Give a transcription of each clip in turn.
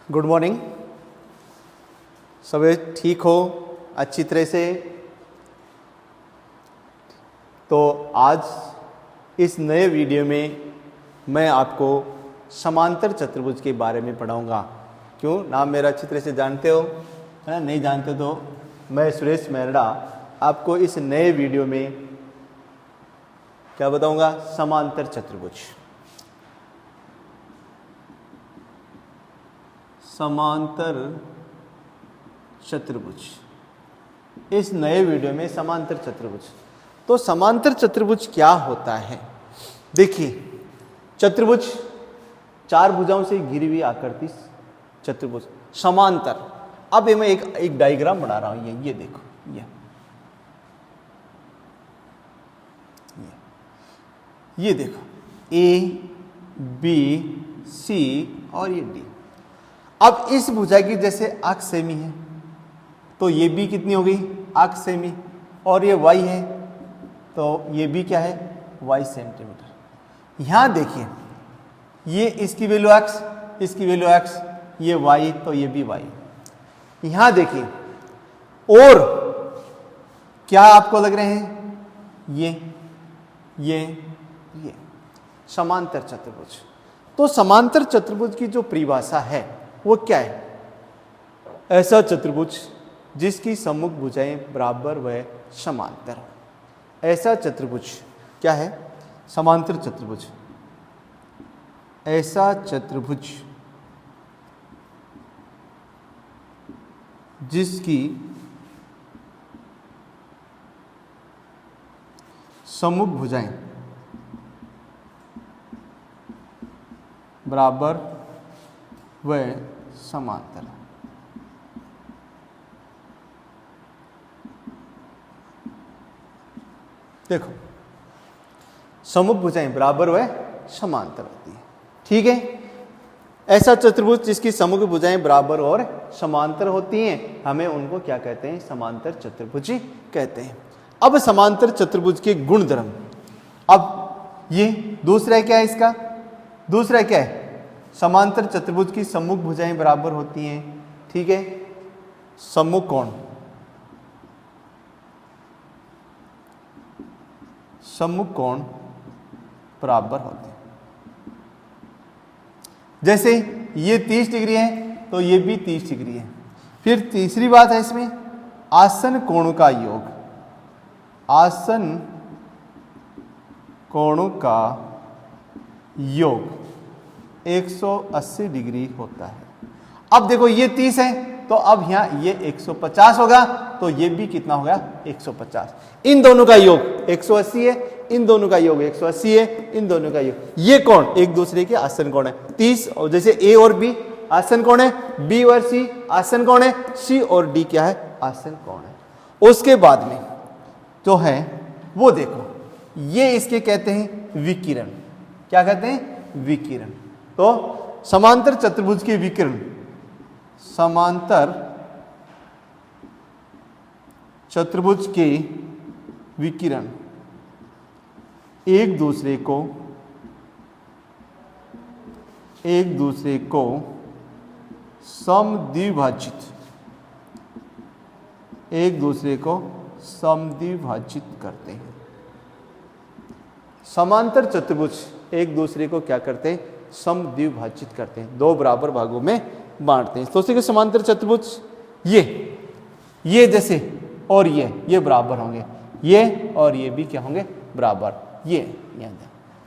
Good morning. सब ठीक हो अच्छी तरह से? तो आज इस नए वीडियो में मैं आपको समांतर चतुर्भुज के बारे में पढ़ाऊंगा। क्यों? नाम मेरा अच्छी तरह से जानते हो, है? नहीं जानते तो मैं सुरेश मेहरा आपको इस नए वीडियो में क्या बताऊंगा? समांतर चतुर्भुज। समांतर चतुर्भुज, इस नए वीडियो में समांतर चतुर्भुज। तो समांतर चतुर्भुज क्या होता है? देखिए, चतुर्भुज चार भुजाओं से घिरी हुई आकृति चतुर्भुज समांतर। अब मैं एक डायग्राम बना रहा हूं। ये देखो, ये देखो, ए बी सी और ये डी। अब इस भुजा की जैसे अक्ष सेमी है तो ये भी कितनी हो गई? अक्ष सेमी। और ये वाई है तो ये भी क्या है? Y centimetre. यहां देखिए, ये इसकी वैल्यू एक्स, इसकी वैल्यू एक्स, ये वाई तो ये भी वाई। यहां देखिए, और क्या आपको लग रहे हैं? ये समांतर चतुर्भुज। तो समांतर चतुर्भुज की जो परिभाषा है वो क्या है? ऐसा चतुर्भुज जिसकी सम्मुख भुजाएं बराबर व समांतर हो। ऐसा चतुर्भुज क्या है? समांतर चतुर्भुज। ऐसा चतुर्भुज जिसकी सम्मुख भुजाएं बराबर व समांतर। देखो, सम्मुख भुजाएं बराबर व समांतर होती है, ठीक है। ऐसा चतुर्भुज जिसकी सम्मुख भुजाएं बराबर और समांतर होती हैं, हमें उनको क्या कहते हैं? समांतर चतुर्भुज कहते हैं। अब समांतर चतुर्भुज के गुणधर्म। अब ये दूसरा क्या है? इसका दूसरा क्या है? समांतर चतुर्भुज की सम्मुख भुजाएं बराबर होती हैं, ठीक है। सम्मुख कोण, सम्मुख कोण बराबर होते हैं। जैसे ये 30 डिग्री है तो ये भी 30 डिग्री है। फिर तीसरी बात है इसमें, आसन कोणों का योग। आसन कोणों का योग 180 डिग्री होता है। अब देखो, ये 30 है तो अब यहां ये 150 होगा तो ये भी कितना होगा? 150। इन दोनों का योग 180 है, इन दोनों का योग 180 है, इन दोनों का योग। ये कोण एक दूसरे के आसन कोण है 30। और जैसे ए और बी आसन कोण है, बी और सी आसन कोण है, सी और डी क्या है? आसन कोण है। उसके बाद में जो है वो देखो, ये इसके कहते हैं विकिरण। क्या कहते हैं? विकिरण। तो समांतर चतुर्भुज के विकिरण, समांतर चतुर्भुज के विकिरण एक दूसरे को समद्विभाजित, एक दूसरे को समद्विभाजित करते हैं। समांतर चतुर्भुज एक दूसरे को क्या करते हैं? समद्विभाजित करते हैं, दो बराबर भागों में बांटते हैं। सोचिए समांतर चतुर्भुज ये जैसे और ये बराबर होंगे, ये और ये भी क्या होंगे? बराबर। ये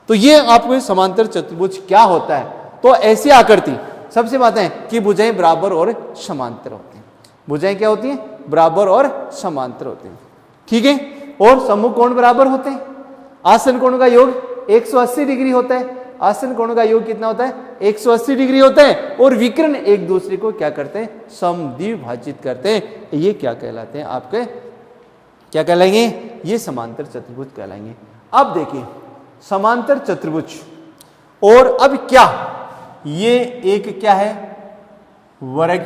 तो ये आपको समांतर चतुर्भुज क्या होता है? तो ऐसी आकृति, सबसे बात है कि भुजाएं बराबर और समांतर होती हैं। भुजाएं क्या होती हैं? बराबर और समांतर होती हैं, ठीक है। और सम्मुख कोण बराबर होते हैं। आसन कोण का योग 180 डिग्री होता है। आसन कोण का योग कितना होता है? 180 डिग्री होता है। और विकिरण एक दूसरे को क्या करते हैं? समद्विभाजित करते हैं। ये क्या कहलाते हैं? आपके क्या कहलाएंगे? ये समांतर चतुर्भुज कहलाएंगे। अब देखिए, समांतर चतुर्भुज और अब क्या, ये एक क्या है? वर्ग।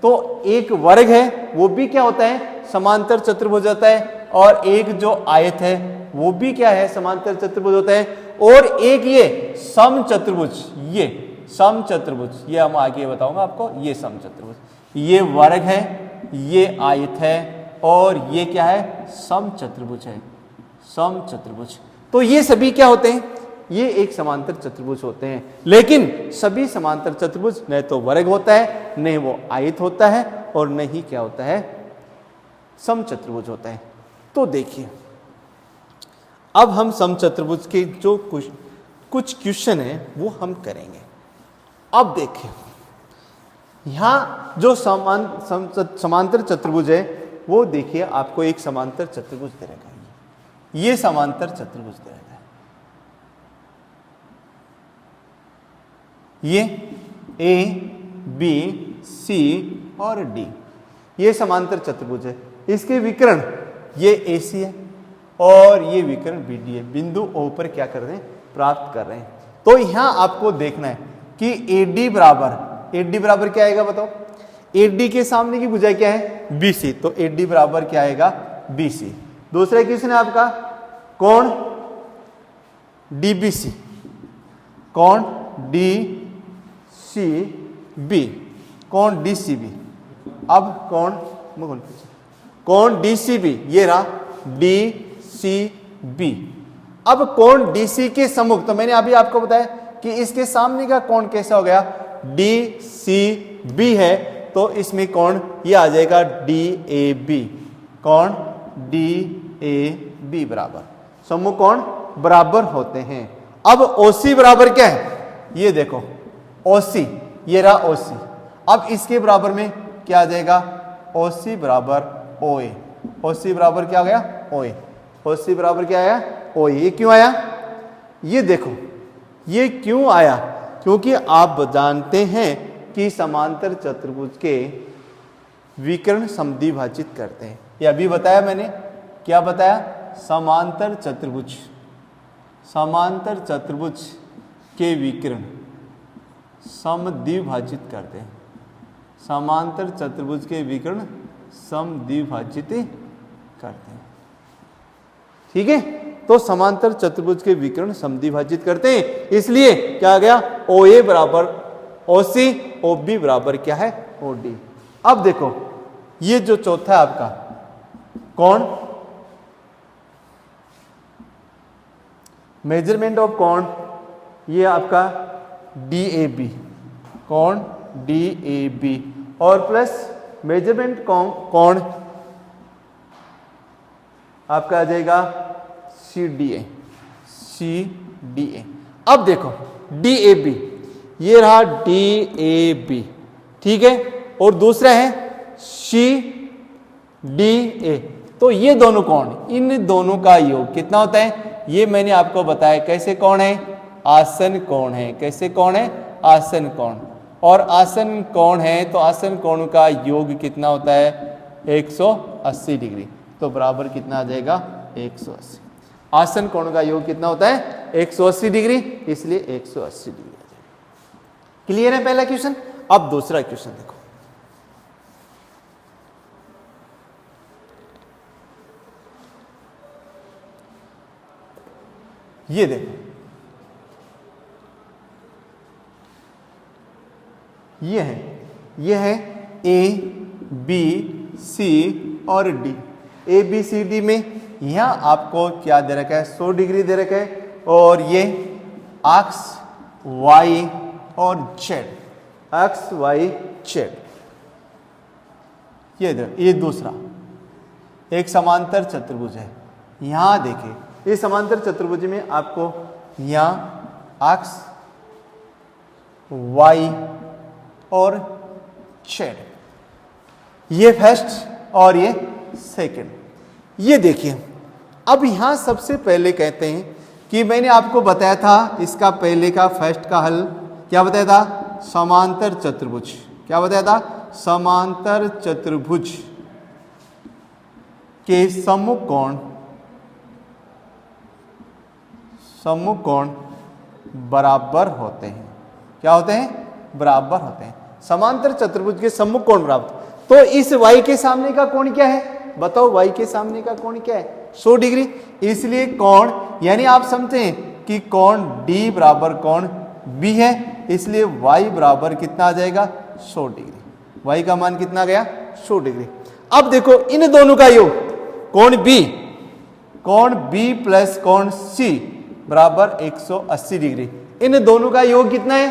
तो एक वर्ग है वो भी क्या होता है? समांतर चतुर्भुज होता है। और एक जो आयत है वो भी क्या है? समांतर चतुर्भुज होता है। और एक ये सम चतुर्भुज, ये सम चतुर्भुज, ये हम आगे बताऊंगा आपको, ये सम चतुर्भुज, ये वर्ग है, ये आयत है और ये क्या है, सम चतुर्भुज है, सम चतुर्भुज। तो ये सभी क्या होते हैं, ये एक समांतर चतुर्भुज होते हैं। लेकिन सभी समांतर चतुर्भुज न तो वर्ग होता है, न वो आयत होता है और न ही क्या होता है, सम चतुर्भुज होता है। तो देखिए अब हम सम चतुर्भुज के जो कुछ क्वेश्चन है वो हम करेंगे। अब देखिए यहां जो समांतर चतुर्भुज है वो देखिए आपको एक समांतर चतुर्भुज दे रखा है, ये समांतर चतुर्भुज दे रखा है, ये ए बी सी और डी, ये समांतर चतुर्भुज है। इसके विकर्ण ये AC है और ये विकर्ण BD है, बिंदु O पर क्या कर रहे हैं, प्राप्त कर रहे हैं। तो यहां आपको देखना है कि AD बराबर क्या आएगा बताओ, AD के सामने की भुजा क्या है, BC, तो AD बराबर क्या आएगा, BC। दूसरा क्वेश्चन है आपका कोण DBC, कोण DCB, कोण DCB। अब कोण DCB, ये रहा DCB। अब कोण DC के सम्मुख, तो मैंने अभी आपको बताया कि इसके सामने का कोण कैसा हो गया, DCB है, तो इसमें कोण ये आ जाएगा DAB, कोण DAB बराबर, सम्मुख कोण बराबर होते हैं। अब OC बराबर क्या है, ये देखो OC, ये रहा OC। अब इसके बराबर में क्या आ जाएगा, OC बराबर OA, OC बराबर क्या आ गया, OA, OC बराबर क्या आया, OA। ये क्यों आया, ये देखो ये क्यों आया, क्योंकि आप जानते हैं कि समांतर चतुर्भुज के विकर्ण समद्विभाजित करते हैं। ये अभी बताया मैंने, क्या बताया, समांतर चतुर्भुज के विकर्ण समद्विभाजित करते हैं, समांतर चतुर्भुज के विकर्ण समद्विभाजित करते हैं। ठीक है, तो समांतर चतुर्भुज के विकर्ण समद्विभाजित करते हैं, इसलिए क्या आ गया, OA बराबर OC, OB बराबर क्या है, OD। अब देखो ये जो चौथा है आपका कोण, मेजरमेंट ऑफ कोण, ये आपका DAB, कोण DAB और प्लस मेजरमेंट कोण आपका आ जाएगा CDA। अब देखो DAB, ये रहा DAB, ठीक है, और दूसरा है CDA। तो ये दोनों कोण, इन दोनों का योग कितना होता है, ये मैंने आपको बताया कैसे कोण है, आसन कोण है। कैसे कोण है, आसन कोण। और आसन कोण है तो आसन कोण का योग कितना होता है, 180 डिग्री। तो बराबर कितना आ जाएगा, 180। आसन कोण का योग कितना होता है, 180 डिग्री, इसलिए 180 डिग्री आ जाएगा। क्लियर है पहला क्वेश्चन। अब दूसरा क्वेश्चन देखो, ये देखो, ये है A B C और D। A B C D में यहां आपको क्या दे रखा है, 100 डिग्री दे रखा है, और ये एक्स वाई और जेड, एक्स वाई जेड। ये दूसरा एक समांतर चतुर्भुज है। यहां देखिए इस समांतर चतुर्भुज में आपको यहां एक्स वाई और जेड, ये फर्स्ट और ये सेकंड। ये देखिए अब यहां सबसे पहले कहते हैं कि मैंने आपको बताया था इसका पहले का फर्स्ट का हल क्या बताया था, समांतर चतुर्भुज। क्या बताया था, समांतर चतुर्भुज के सम्मुख कोण बराबर होते हैं। क्या होते हैं, बराबर होते हैं। समांतर चतुर्भुज के सम्मुख कोण बराबर। तो इस y के सामने का कोण क्या है, बताओ y के सामने का कोण क्या है, 100 डिग्री। इसलिए कोण यानी आप समझते हैं कि कोण D बराबर कोण B है, इसलिए y बराबर कितना आ जाएगा 100 डिग्री। y का मान कितना गया 100 डिग्री। अब देखो इन दोनों का योग कोण B प्लस कोण C बराबर 180 डिग्री। इन दोनों का योग कितना है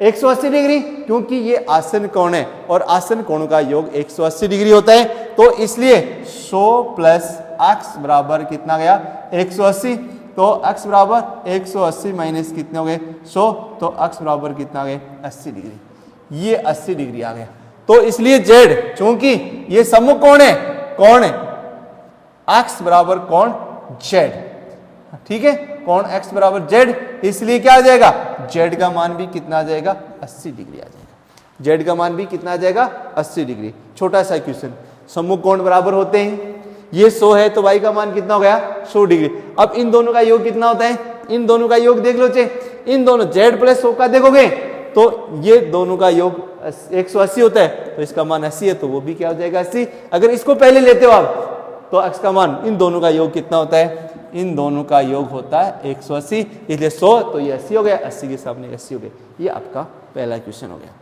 180 डिग्री, क्योंकि ये आसन कोण है और आसन कोण का योग 180 डिग्री होता है। तो इसलिए 100 प्लस x बराबर कितना गया 180। तो x बराबर 180 माइनस कितने हो गए 100, तो x बराबर कितना गए 80 डिग्री। ये 80 डिग्री आ गया। तो इसलिए z, चूंकि ये सम्मुख कोण है, कौन है x बराबर कोण z, ठीक है, कोण x बराबर z, इसलिए क्या आ जाएगा z का मान भी कितना आ जाएगा 80 डिग्री आ जाएगा। z का मान भी कितना आ जाएगा 80 डिग्री। छोटा सा क्वेश्चन, सम्मुख कोण बराबर होते हैं, ये 100 है तो y का मान कितना हो गया 100 डिग्री। अब इन दोनों का योग कितना होता है, इन दोनों का योग देख लो चे, इन दोनों z प्लस 100 का देखोगे तो ये दोनों का योग 180 होता है, तो इसका मान 80 है तो वो भी क्या हो जाएगा 80। अगर इसको पहले लेते हो आप तो x का मान, इन दोनों का योग कितना होता है, इन दोनों का योग होता है 180, इसलिए 100 तो ये 80 हो गया, 80 के सामने 80 हो गया। ये आपका पहला क्वेश्चन हो गया।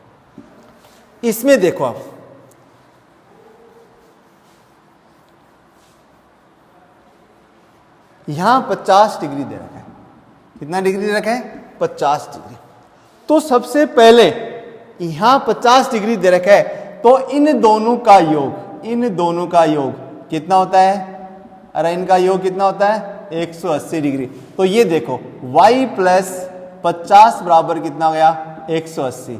इसमें देखो आप, यहां 50 डिग्री दे रखा है, कितना डिग्री दे रखा है 50 डिग्री। तो सबसे पहले यहां 50 डिग्री दे रखा है, तो इन दोनों का योग कितना होता है, अरे इनका योग कितना होता है 180 डिग्री। तो ये देखो y प्लस 50 बराबर कितना गया 180,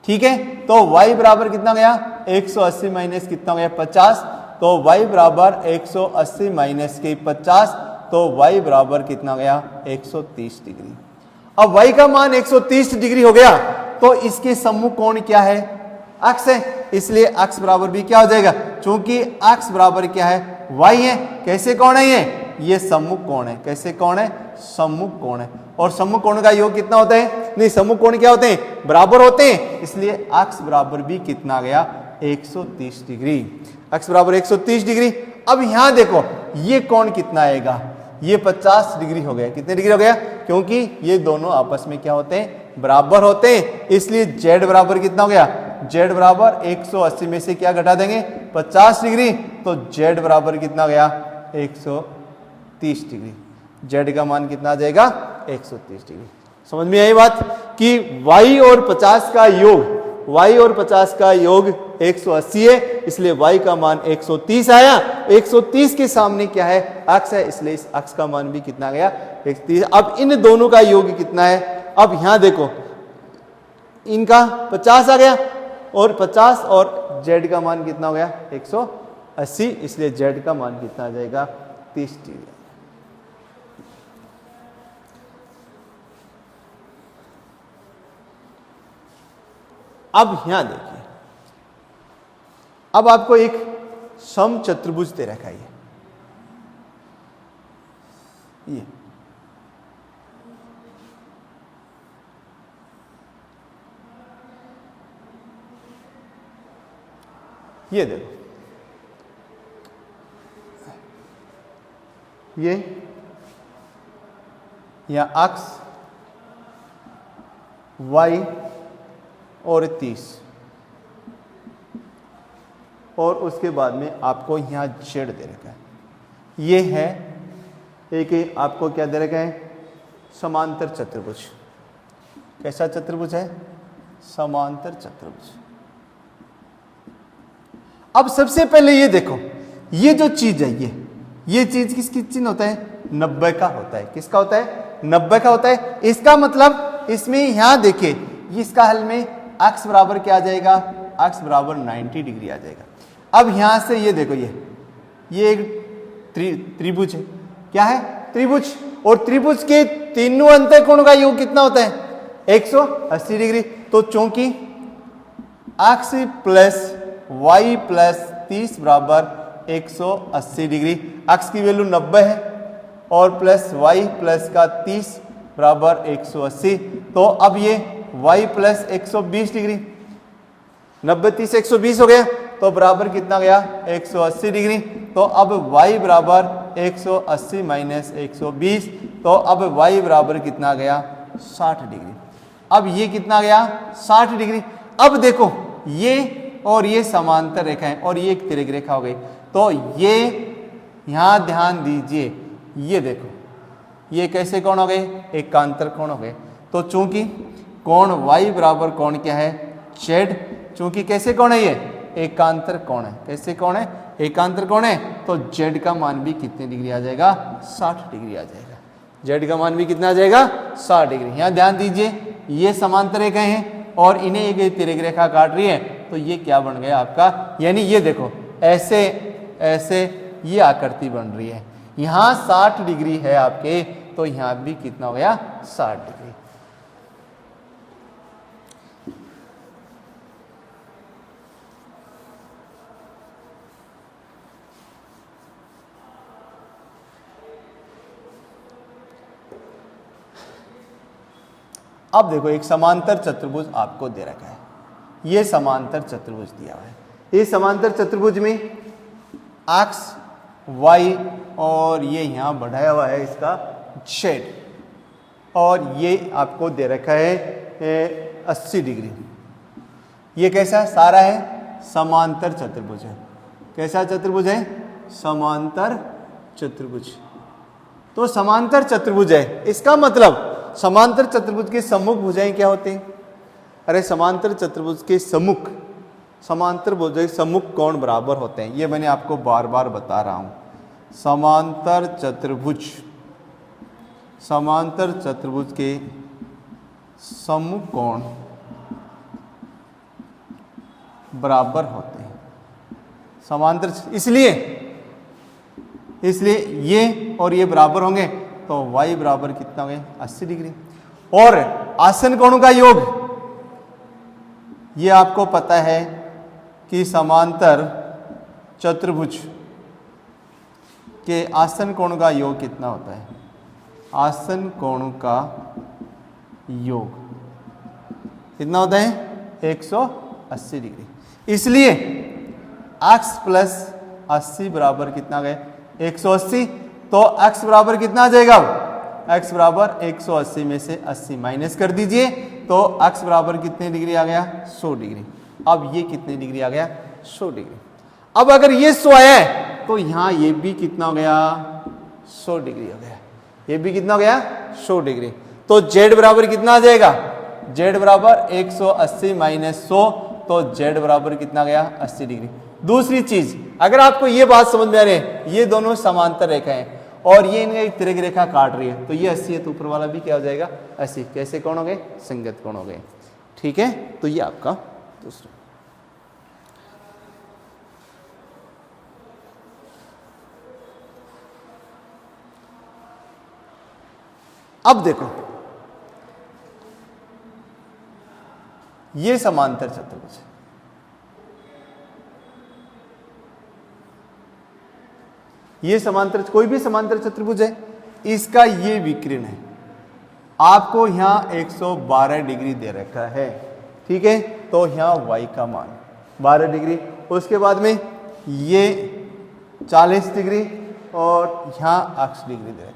ठीक है। तो y बराबर कितना गया 180 माइनस कितना गया 50, तो y बराबर 180 माइनस के 50, तो y बराबर कितना गया 130 डिग्री। अब y का मान 130 डिग्री हो गया, तो इसके सम्मुख कोण क्या है x है, इसलिए x बराबर भी क्या हो जाएगा, क्योंकि x बराबर क्या है y है। कैसे कोण है ये सम्मुख कोण है। कैसे कोण है, सम्मुख कोण है। और सम्मुख कोण का योग कितना होता है, नहीं सम्मुख कोण क्या होते हैं बराबर होते हैं, इसलिए x बराबर भी कितना गया 130 डिग्री। x बराबर 130 डिग्री। अब यहां देखो ये कोण कितना आएगा, ये 50 डिग्री हो गया। कितने डिग्री हो गया, क्योंकि ये दोनों आपस में क्या होते हैं बराबर होते हैं, इसलिए z बराबर कितना हो गया, z बराबर 180 में से क्या घटा देंगे 50 डिग्री, तो z बराबर कितना गया 130 डिग्री। z का मान कितना आ जाएगा 130 डिग्री। समझ में आई बात कि y और 50 का योग 180 है, इसलिए y का मान 130 आया। 130 के सामने क्या है x है, इसलिए इस x का मान भी कितना गया 130। अब इन दोनों का योग कितना है, अब यहां देखो इनका 50 आ गया और 50 और z का मान कितना हो गया 180, इसलिए z का मान कितना आ जाएगा 30 डिग्री। अब यहां देखिए, अब आपको एक समचतुर्भुज दे रखा है, ये देखो, ये या अक्ष y और 30, और उसके बाद में आपको यहां z दे रखा है। ये है एक आपको क्या दे रखा है समांतर चतुर्भुज। कैसा चतुर्भुज है, समांतर चतुर्भुज। अब सबसे पहले ये देखो, ये जो चीज है ये चीज किसकी चिन्ह होता है 90 का होता है। किसका होता है 90 का होता है। इसका मतलब इसमें यहां देखिए, इसका हल में x बराबर क्या आ जाएगा, x बराबर 90 डिग्री आ जाएगा। अब यहां से ये देखो, ये एक त्रिभुज है। क्या है त्रिभुज, और त्रिभुज के तीनों अंतःकोणों का योग कितना होता है 180 डिग्री। तो चूंकि x प्लस y प्लस 30 बराबर 180 डिग्री, x की वैल्यू 90 है और प्लस y प्लस का 30 बराबर 180, तो अब ये y प्लस 120 डिग्री, 90 30 120 हो गया, तो बराबर कितना गया 180 डिग्री। तो अब y बराबर 180 माइनस 120, तो अब y बराबर कितना गया 60 डिग्री। अब ये कितना गया 60 डिग्री। अब देखो ये और ये समांतर रेखा है और ये एक तिर्यक रेखा हो गई, तो ये यहां ध्यान दीजिए, ये देखो ये कैसे कोण हो गए, एकांतर कोण हो गए। तो चूंकि कोण y बराबर कोण क्या है z, चूंकि कैसे कोण है ये एकांतर कोण है, कैसे कोण है एकांतर कोण है, तो z का मान भी कितने डिग्री आ जाएगा 60 डिग्री आ जाएगा। z का मान भी कितना आ जाएगा 60 डिग्री। यहाँ ध्यान दीजिए ये समांतर रेखाएं हैं और इन्हें एक तिर्यक रेखा काट रही है, तो ये क्या बन गया आपका, यानी ये देखो ऐसे ऐसे ये आकृति बन रही है। यहाँ 60 डिग्री है आपके, तो यहाँ भी कितना हो गया 60 डिग्री। अब देखो एक समांतर चतुर्भुज आपको दे रखा है, ये समांतर चतुर्भुज दिया हुआ है। इस समांतर चतुर्भुज में अक्ष y और ये यहाँ बढ़ाया हुआ है इसका z, और ये आपको दे रखा है 80 डिग्री। ये कैसा सारा है समांतर चतुर्भुज है। कैसा चतुर्भुज है समांतर चतुर्भुज। तो समांतर चतुर्भुज है, इसका मतलब समांतर चतुर्भुज के सम्मुख भुजाएं क्या होते हैं, अरे समांतर चतुर्भुज के सम्मुख, समांतर भुजाएं सम्मुख कोण बराबर होते हैं। ये मैंने आपको बार बार बता रहा हूं। समांतर चतुर्भुज, समांतर चतुर्भुज के सम्मुख कोण बराबर होते हैं समांतर, इसलिए ये और ये बराबर होंगे, तो y बराबर कितना हो गया 80 डिग्री। और आसन कोणों का योग, ये आपको पता है कि समांतर चतुर्भुज के आसन कोण का योग कितना होता है, आसन कोण का योग कितना होता है 180 डिग्री। इसलिए x प्लस 80 बराबर कितना गए 180, तो x बराबर कितना आ जाएगा, x बराबर 180 में से 80 माइनस कर दीजिए, तो x बराबर कितने डिग्री आ गया 100 डिग्री। अब ये कितने डिग्री आ गया 100 डिग्री। अब अगर ये 100 है तो यहाँ ये भी कितना हो गया 100 डिग्री हो गया, ये भी कितना हो गया 100 डिग्री। तो z बराबर कितना आ जाएगा, z बराबर 180 माइनस 100, तो z बराबर कितना गया 80 डिग्री। दूसरी चीज, अगर आपको ये बात समझ में आ रही है, ये दोनों समांतर रेखा है और ये इनका एक तिर्यक रेखा काट रही है, तो ये 80 है तो ऊपर वाला भी क्या हो जाएगा 80। कैसे कोण हो गए संगत कोण हो गए, ठीक है। तो ये आपका दूसरा। अब देखो ये समांतर चतुर्भुज, ये समांतर, कोई भी समांतर चतुर्भुज है, इसका ये विकिरण है। आपको यहाँ 112 डिग्री दे रखा है, ठीक है। तो यहाँ y का मान 12 डिग्री, उसके बाद में ये 40 डिग्री और यहाँ अक्ष डिग्री दे रखा है।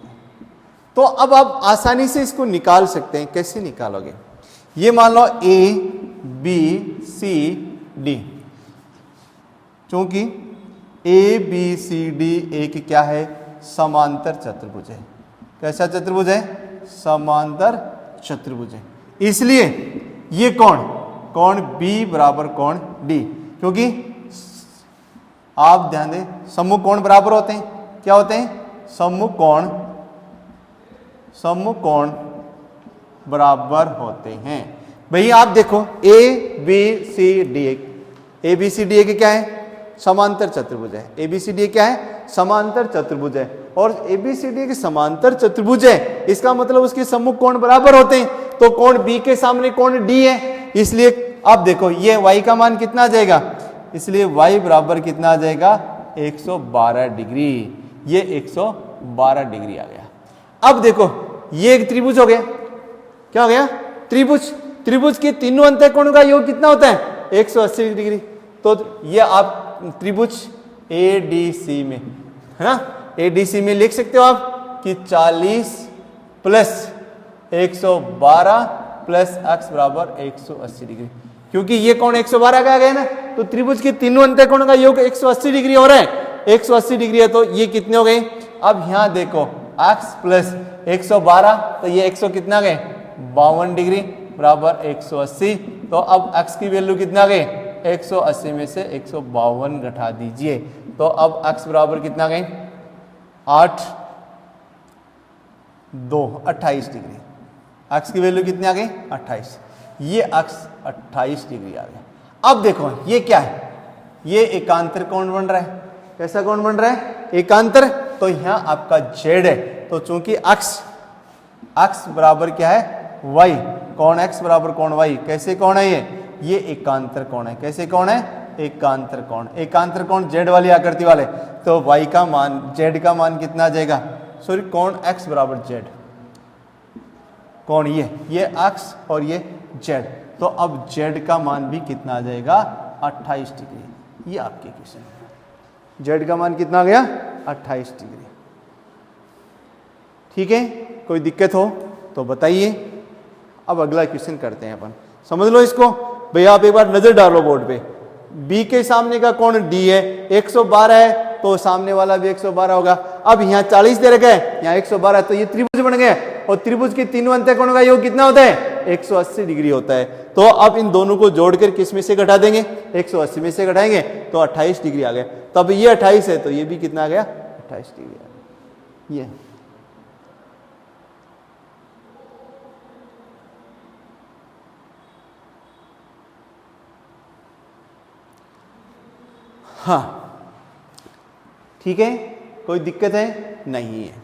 तो अब आप आसानी से इसको निकाल सकते हैं। कैसे निकालोगे, ये मान लो a b c d, क्योंकि ए बी सी डी एक क्या है समांतर चतुर्भुज है। कैसा चतुर्भुज है समांतर चतुर्भुज है। इसलिए ये कोण B बराबर कोण D, क्योंकि आप ध्यान दें सम्मुख कोण बराबर होते हैं, क्या होते हैं सम्मुख कोण बराबर होते हैं। भैया आप देखो ए बी सी डी एक क्या है समांतर चतुर्भुज है। ABCD क्या है समांतर चतुर्भुज है, और ABCD के समांतर चतुर्भुज है, इसका मतलब उसके सम्मुख कोण बराबर होते हैं। तो कोण B के सामने कोण D है, इसलिए आप देखो ये y का मान कितना आ जाएगा, इसलिए y बराबर कितना आ जाएगा 112 डिग्री। ये 112 डिग्री आ गया। अब देखो ये एक त्रिभुज हो गया, क्या हो गया त्रिभुज के तीनों अंतःकोणों का योग कितना होता है 180 डिग्री। तो ये आप त्रिभुज ADC में है ना, ADC में लिख सकते हो आप कि 40 प्लस 112 प्लस x बराबर 180 डिग्री। क्योंकि ये कोण 112 का आ गया ना, तो त्रिभुज के तीनों अंतःकोणों का योग 180 डिग्री हो रहा है। 180 डिग्री है तो ये कितने हो गए? अब यहां देखो x प्लस 112, तो ये 100 कितना गए? 52 डिग्री बराबर 180। तो अब x की वैल्यू कितना गए? 180 में से 152 घटा दीजिए, तो अब x बराबर कितना गए? 8 2 28 डिग्री। x की वैल्यू कितनी आ गई? 28। ये x 28 डिग्री आ गया। अब देखो ये क्या है? ये एकांतर कोण बन रहा है। कैसा कोण बन रहा है? एकांतर। तो यहां आपका z है, तो चूंकि x बराबर क्या है? y, कोण x बराबर कोण y। कैसे कोण है ये एकांतर कोण है। कैसे कोण है? एकांतर कोण। एकांतर कोण z वाली आकृति वाले, तो y का मान, z का मान कितना आ जाएगा? सॉरी, कोण x बराबर z, कोण ये x और ये z, तो अब z का मान भी कितना आ जाएगा? 28 डिग्री। ये आपके क्वेश्चन है। z का मान कितना आ गया? 28 डिग्री। ठीक है, कोई दिक्कत हो तो बताइए। अब अगला क्वेश्चन करते हैं अपन। समझ लो इसको भाई, आप एक बार नजर डालो बोर्ड पे। b के सामने का कोण d है, 112 है, तो सामने वाला भी 112 होगा। अब यहाँ 40 दे रखा है, यहाँ 112, तो ये त्रिभुज बन गया। और त्रिभुज के तीनों अंतःकोणों का योग कितना होता है? 180 डिग्री होता है। तो अब इन दोनों को जोड़कर किस में से घटा देंगे? 180 में से घटाएंगे तो 28 डिग्री आ गया। तब ये 28 है, तो ये भी कितना आ गया? 28 डिग्री आ गया। ये हाँ, ठीक है, कोई दिक्कत है? नहीं है।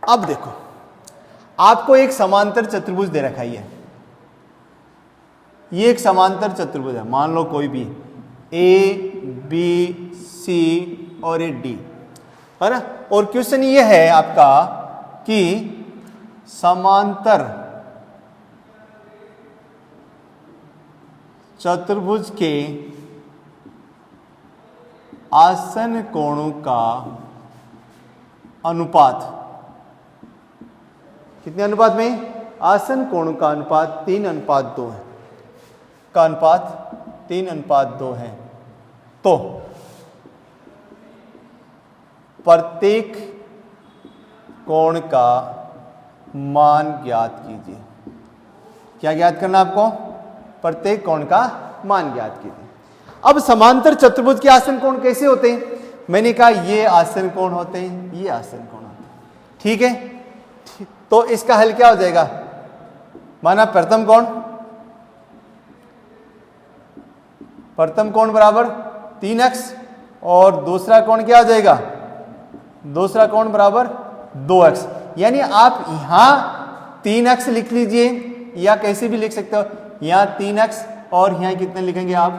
अब देखो, आपको एक समांतर चतुर्भुज दे रखा है। ये एक समांतर चतुर्भुज है, मान लो कोई भी ए बी सी और ए डी, है ना। और क्वेश्चन ये है आपका कि समांतर चतुर्भुज के आसन कोणों का अनुपात कितने अनुपात में? आसन कोणों का अनुपात 3:2 है, का अनुपात 3:2 है। तो प्रत्येक कोण का मान ज्ञात कीजिए। क्या ज्ञात करना आपको? प्रत्येक कोण का मान ज्ञात कीजिए। अब समांतर चतुर्भुज के आसन कोण कैसे होते हैं? मैंने कहा ये आसन कोण होते हैं, ये आसन कोण होते हैं। ठीक है, तो इसका हल क्या हो जाएगा? माना प्रथम कोण बराबर 3x और दूसरा कोण क्या हो जाएगा? दूसरा कोण बराबर 2x। यानी आप यहां 3x लिख लीजिए, या कैसे भी लिख सकते हो। यहां 3x और यहां कितने लिखेंगे आप?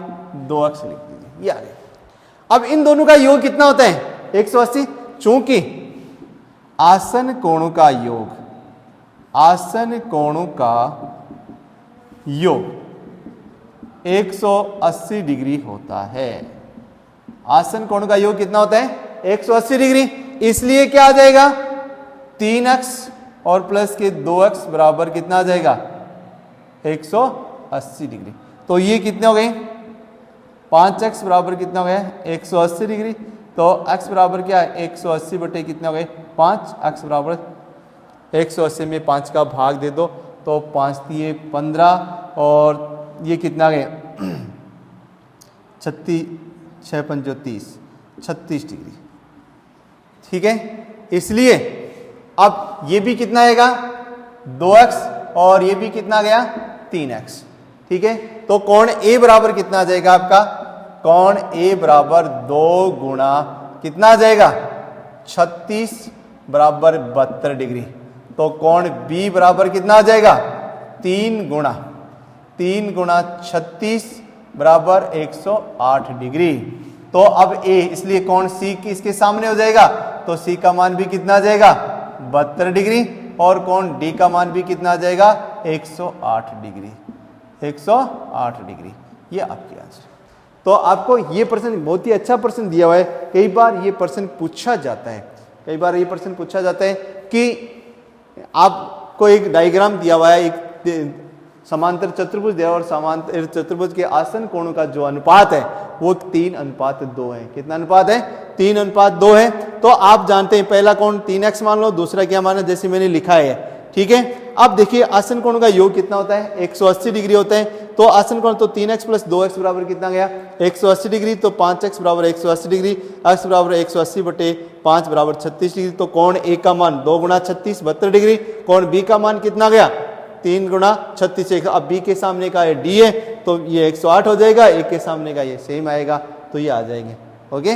2x लिख लीजिए, ये आ गया। अब इन दोनों का योग कितना होता है? 180। चूंकि आसन कोणों का योग, आसन कोणों का योग 180 डिग्री होता है। आसन कोण का योग कितना होता है? 180 डिग्री। इसलिए क्या आ जाएगा? 3x और प्लस के 2x बराबर कितना आ जाएगा? 180 डिग्री। तो ये कितने हो गए? 5x बराबर कितना हो गया? 180 डिग्री। तो x बराबर क्या है? 180 बटे कितना हो गए? 5। x बराबर 180 में 5 का भाग दे दो, तो 5 दिए 15, और ये कितना गए? 36 6 5 30, 36 डिग्री। ठीक है, इसलिए अब ये भी कितना आएगा? 2x, और ये भी कितना गया? 3x। ठीक है, तो कोण A बराबर कितना आ जाएगा आपका? कोण A बराबर 2 गुणा कितना आ जाएगा? 36 बराबर 72 डिग्री। तो कोण B बराबर कितना आ जाएगा? 3 गुणा 36 बराबर 108 डिग्री। तो अब A, इसलिए कोण C इसके सामने हो जाएगा, तो C का मान भी कितना आ जाएगा? 72 डिग्री। और कोण D का मान भी कितना आ जाएगा? 108 डिग्री। 108 डिग्री। ये आपकी आंसर। तो आपको ये प्रश्न बहुत ही अच्छा प्रश्न दिया हुआ है। कई बार ये प्रश्न पूछा जाता है, कई बार ये प्रश्न पूछा जाता है कि आपको एक डायग्राम दिया हुआ है, एक समांतर चतुर्भुज दिया और समांतर चतुर्भुज के आसन कोणों का जो अनुपात है वो 3:2 है। कितना अनुपात है? 3:2 है। तो आप जानते हैं पहला कोण 3x मान लो, दूसरा क्या माना जैसे मैंने लिखा है, ठीक है। अब देखिए आसन कोण का योग कितना होता है? 180 डिग्री होता है। तो आसन कोण तो 3x + 2x बराबर कितना गया? 180 डिग्री। तो 5x बराबर 180 डिग्री, x बराबर 180/5 बराबर 36 डिग्री। तो कोण ए का मान 2 × 36 72 डिग्री। कोण बी का मान कितना गया? 3 × 36। अब बी के सामने का डी है तो ये 108 हो जाएगा, ए के सामने का ये सेम आएगा, तो ये आ जाएंगे। ओके।